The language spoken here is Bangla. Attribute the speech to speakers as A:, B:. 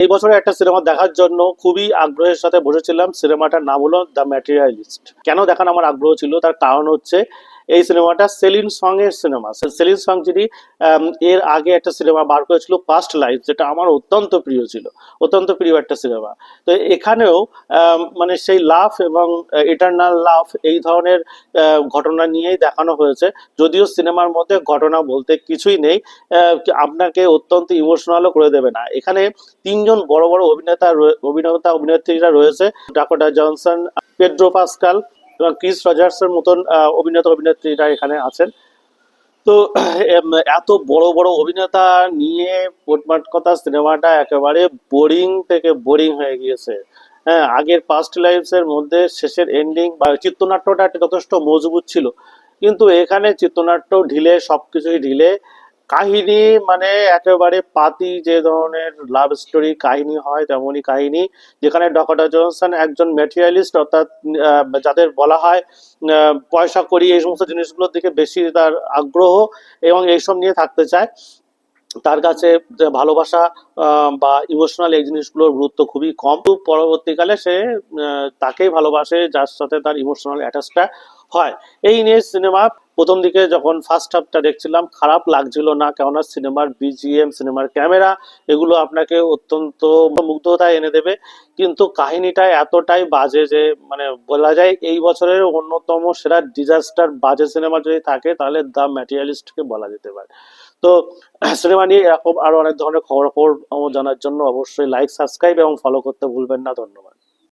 A: এই বছরে একটা সিনেমা দেখার জন্য খুবই আগ্রহের সাথে বসেছিলাম। সিনেমাটার নাম হলো দ্য ম্যাটেরিয়ালিস্ট। কেন দেখার আমার আগ্রহ ছিল তার কারণ হচ্ছে এই সিনেমাটা সেলিন সং এর সিনেমা। সেলিন সং যিনি এর আগে একটা সিনেমা বার করেছিল পাস্ট লাইফ, যেটা আমার অত্যন্ত প্রিয় ছিল, অত্যন্ত প্রিয় একটা সিনেমা। তো এখানেও মানে সেই লাভ এবং ইটারনাল লাভ এই ধরনের ঘটনা নিয়েই দেখানো হয়েছে। যদিও সিনেমার মধ্যে ঘটনা বলতে কিছুই নেই, আপনাকে অত্যন্ত ইমোশনালও করে দেবে না। এখানে তিনজন বড় বড় অভিনেত্রীরা রয়েছে। ডাকোটা জনসন, পেড্রো পাস্কাল এবং ক্রিস রজার্সের মতন অভিনেত্রীরা এখানে আছেন। তো এত বড় বড় অভিনেতা নিয়ে মোটমাট কথা সিনেমাটা একেবারে বোরিং থেকে বোরিং হয়ে গিয়েছে। হ্যাঁ, আগের পাস্ট লাইফস এর মধ্যে শেষের এন্ডিং বা চিত্রনাট্যটা যথেষ্ট মজবুত ছিল, কিন্তু এখানে চিত্রনাট্য ঢিলে, সবকিছুই ঢিলে। কাহিনী মানে একেবারে পাতি যে ধরনের লাভ স্টোরি কাহিনী হয় তেমনই কাহিনী, যেখানে ডকাটা জনসন একজন ম্যাটেরিয়ালিস্ট, অর্থাৎ যাদের বলা হয় পয়সা করি এই সমস্ত জিনিসগুলোর দিকে বেশি তার আগ্রহ এবং এইসব নিয়ে থাকতে চায়। তার কাছে যে ভালোবাসা বা ইমোশনাল এই জিনিসগুলোর গুরুত্ব খুবই কম। তো পরবর্তীকালে সে তাকেই ভালোবাসে যার সাথে তার ইমোশনাল অ্যাটাচটা হয়। এই নিয়ে সিনেমা প্রথম দিকে যখন ফার্স্ট হাফটা দেখছিলাম খারাপ লাগছিল না, কেননা সিনেমার বিজিএম, সিনেমার ক্যামেরা এগুলো আপনাকে অত্যন্ত মুগ্ধতায় এনে দেবে। কিন্তু কাহিনীটা এতটাই বাজে যে মানে বলা যায় এই বছরের অন্যতম সেরা ডিজাস্টার বাজে সিনেমা যদি থাকে তাহলে দ্য ম্যাটেরিয়ালিস্টকে বলা যেতে পারে। তো সিনেমা নিয়ে এরকম আরো অনেক ধরনের খবরাখবর জানার জন্য অবশ্যই লাইক, সাবস্ক্রাইব এবং ফলো করতে ভুলবেন না। ধন্যবাদ।